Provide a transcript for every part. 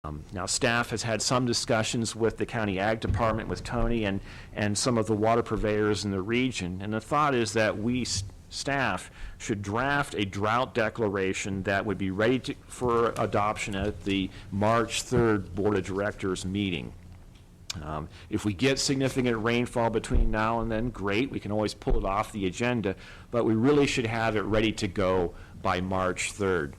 Now, staff has had some discussions with the county ag department, with Tony, and some of the water purveyors in the region. And the thought is that we, staff, should draft a drought declaration that would be ready for adoption at the March 3rd Board of Directors meeting. If we get significant rainfall between now and then, great, we can always pull it off the agenda, but we really should have it ready to go by March 3rd.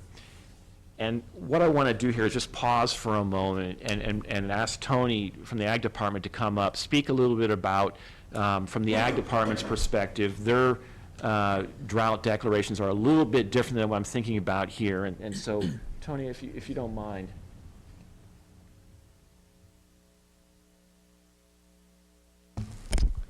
And what I want to do here is just pause for a moment and ask Tony from the Ag Department to come up, speak a little bit about, from the Ag Department's perspective, their drought declarations are a little bit different than what I'm thinking about here. And so, Tony, if you don't mind.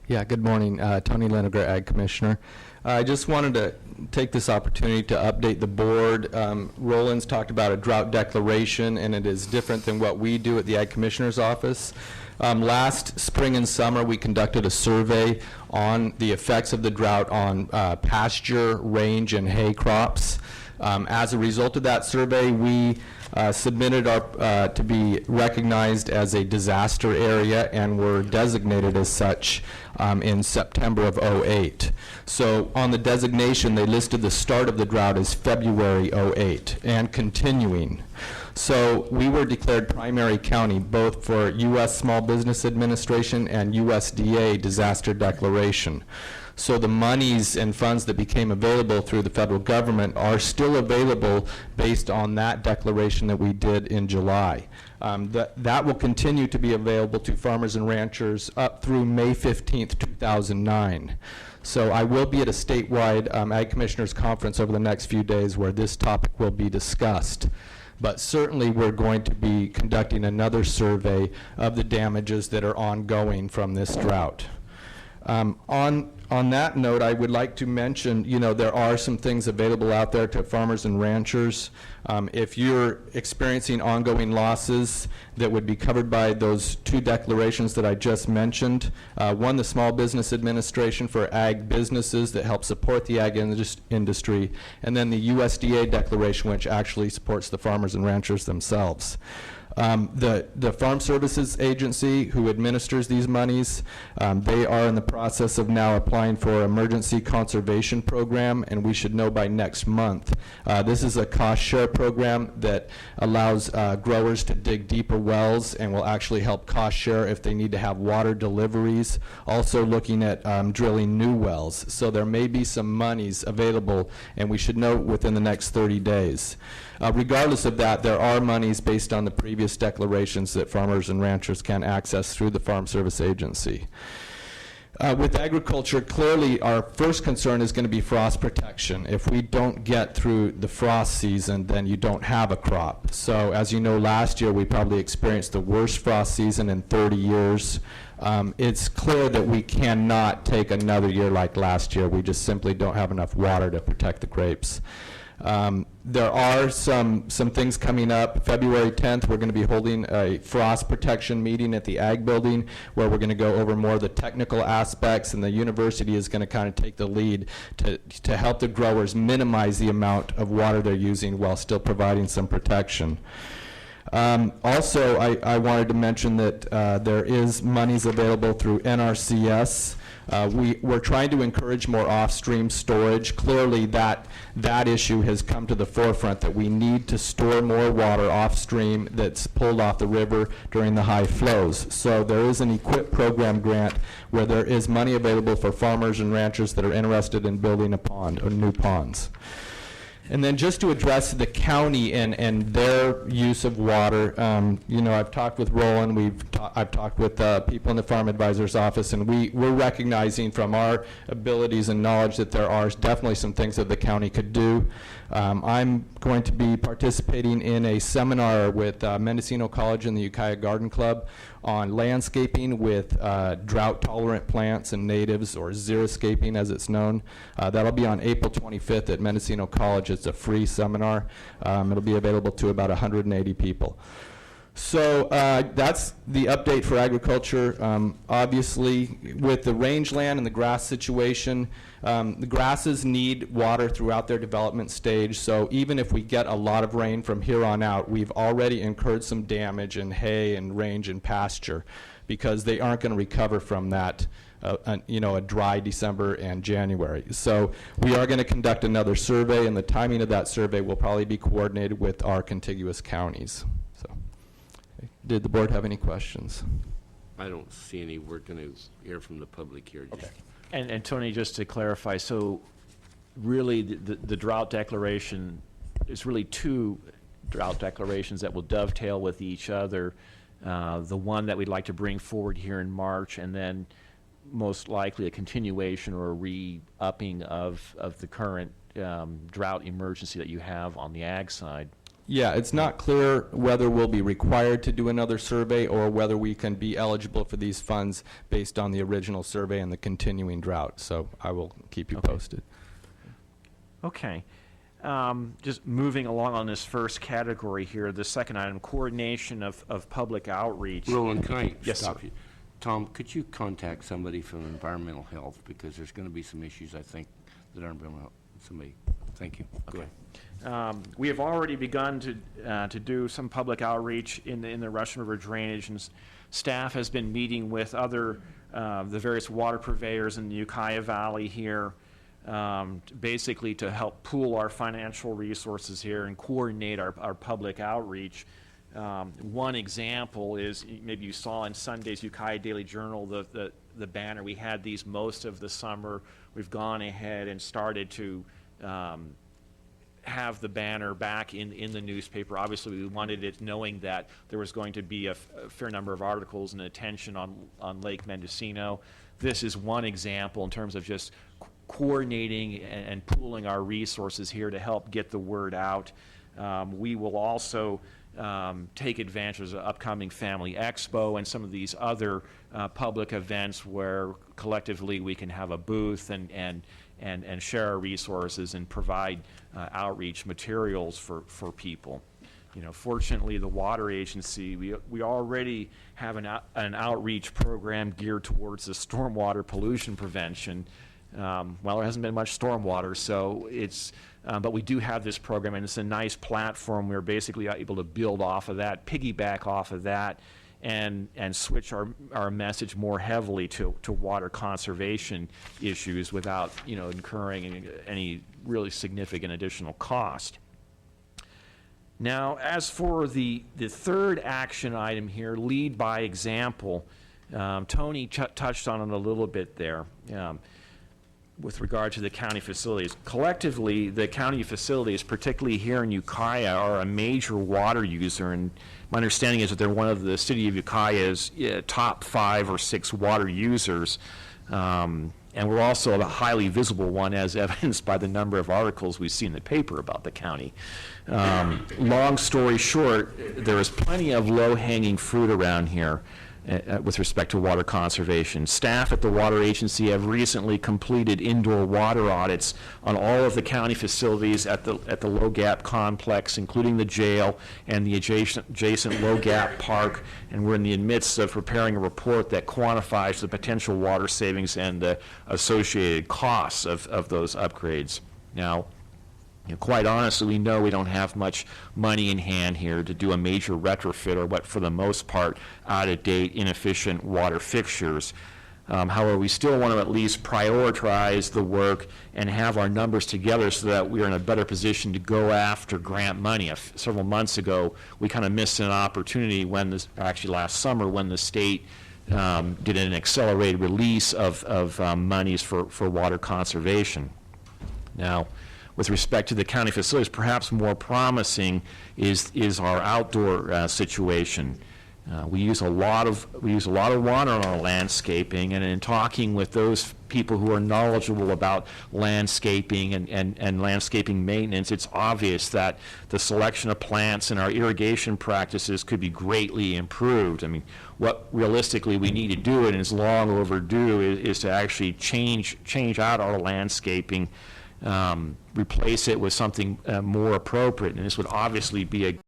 Yeah, good morning. Tony Linegar, Ag Commissioner. I just wanted to take this opportunity to update the board. Roland's talked about a drought declaration, and it is different than what we do at the Ag Commissioner's office. Last spring and summer, we conducted a survey on the effects of the drought on pasture, range, and hay crops. As a result of that survey, we submitted our, to be recognized as a disaster area and were designated as such in September of '08. So on the designation, they listed the start of the drought as February '08 and continuing. So we were declared primary county both for U.S. Small Business Administration and USDA disaster declaration. So the monies and funds that became available through the federal government are still available based on that declaration that we did in July. That will continue to be available to farmers and ranchers up through May 15th, 2009. So I will be at a statewide Ag Commissioners Conference over the next few days where this topic will be discussed. But certainly we're going to be conducting another survey of the damages that are ongoing from this drought. On that note, I would like to mention, you know, there are some things available out there to farmers and ranchers. If you're experiencing ongoing losses that would be covered by those two declarations that I just mentioned, one, the Small Business Administration for ag businesses that help support the ag industry, and then the USDA declaration, which actually supports the farmers and ranchers themselves. The Farm Services Agency, who administers these monies, they are in the process of now applying for emergency conservation program, and we should know by next month. This is a cost share program that allows growers to dig deeper wells and will actually help cost share if they need to have water deliveries. Also looking at drilling new wells. So there may be some monies available, and we should know within the next 30 days. Regardless of that, there are monies based on the previous declarations that farmers and ranchers can access through the Farm Service Agency. With agriculture, clearly our first concern is going to be frost protection. If we don't get through the frost season, then you don't have a crop. So as you know, last year we probably experienced the worst frost season in 30 years. It's clear that we cannot take another year like last year. We just simply don't have enough water to protect the grapes. There are some things coming up. February 10th, we're going to be holding a frost protection meeting at the Ag Building where we're going to go over more of the technical aspects, and the university is going to kind of take the lead to help the growers minimize the amount of water they're using while still providing some protection. Also, I wanted to mention that there is monies available through NRCS. We're trying to encourage more off-stream storage. Clearly that issue has come to the forefront, that we need to store more water off-stream that's pulled off the river during the high flows. So there is an EQIP program grant where there is money available for farmers and ranchers that are interested in building a pond or new ponds. And then just to address the county and their use of water, you know, I've talked with Roland, I've talked with people in the Farm Advisor's office, and we're recognizing from our abilities and knowledge that there are definitely some things that the county could do. I'm going to be participating in a seminar with Mendocino College and the Ukiah Garden Club on landscaping with drought-tolerant plants and natives, or xeriscaping as it's known. That'll be on April 25th at Mendocino College. It's a free seminar. It'll be available to about 180 people. So that's the update for agriculture. Obviously, with the rangeland and the grass situation, the grasses need water throughout their development stage. So even if we get a lot of rain from here on out, we've already incurred some damage in hay and range and pasture because they aren't going to recover from that, a dry December and January. So we are going to conduct another survey, and the timing of that survey will probably be coordinated with our contiguous counties. So, did the board have any questions? I don't see any. We're going to hear from the public here. Okay. And Tony, just to clarify, so really the drought declaration is really two drought declarations that will dovetail with each other. The one that we'd like to bring forward here in March, and then most likely a continuation or a re-upping of the current drought emergency that you have on the ag side. Yeah, it's not clear whether we'll be required to do another survey or whether we can be eligible for these funds based on the original survey and the continuing drought. So I will keep you posted. Okay. Just moving along on this first category here, the second item, coordination of public outreach. Roland, can I Yes, stop sir. you? Tom, could you contact somebody from environmental health, because there's going to be some issues, I think, that aren't going to help somebody. Thank you. Go ahead. We have already begun to do some public outreach in the Russian River drainage, and staff has been meeting with other the various water purveyors in the Ukiah Valley here, basically to help pool our financial resources here and coordinate our public outreach. One example is, maybe you saw in Sunday's Ukiah Daily Journal the banner. We had these most of the summer. We've gone ahead and started to have the banner back in the newspaper. Obviously, we wanted it knowing that there was going to be a fair number of articles and attention on Lake Mendocino. This is one example in terms of just coordinating and pooling our resources here to help get the word out. We will also take advantage of the upcoming Family Expo and some of these other public events where collectively we can have a booth and share our resources and provide outreach materials for people. You know, fortunately, the Water Agency, we already have an outreach program geared towards the stormwater pollution prevention. Well, there hasn't been much stormwater, so it's, but we do have this program, and it's a nice platform. We're basically able to build off of that, piggyback off of that, and switch our message more heavily to water conservation issues without, incurring any really significant additional cost. Now, as for the third action item here, lead by example, Tony touched on it a little bit there. With regard to the county facilities. Collectively, the county facilities, particularly here in Ukiah, are a major water user, and my understanding is that they're one of the city of Ukiah's top 5 or 6 water users, and we're also a highly visible one, as evidenced by the number of articles we see in the paper about the county. Long story short, there is plenty of low-hanging fruit around here with respect to water conservation. Staff at the Water Agency have recently completed indoor water audits on all of the county facilities at the Low Gap complex, including the jail and the adjacent Low Gap Park, and we're in the midst of preparing a report that quantifies the potential water savings and the associated costs of those upgrades. Now, quite honestly, we know we don't have much money in hand here to do a major retrofit or what, for the most part, out-of-date, inefficient water fixtures. However, we still want to at least prioritize the work and have our numbers together so that we're in a better position to go after grant money. Several months ago, we kind of missed an opportunity actually last summer, when the state did an accelerated release of monies for water conservation. Now, with respect to the county facilities, perhaps more promising is our outdoor situation. We use a lot of water on our landscaping, and in talking with those people who are knowledgeable about landscaping and landscaping maintenance, it's obvious that the selection of plants and our irrigation practices could be greatly improved. I mean, what realistically we need to do, and is long overdue, is to actually change out our landscaping. Replace it with something more appropriate, and this would obviously be a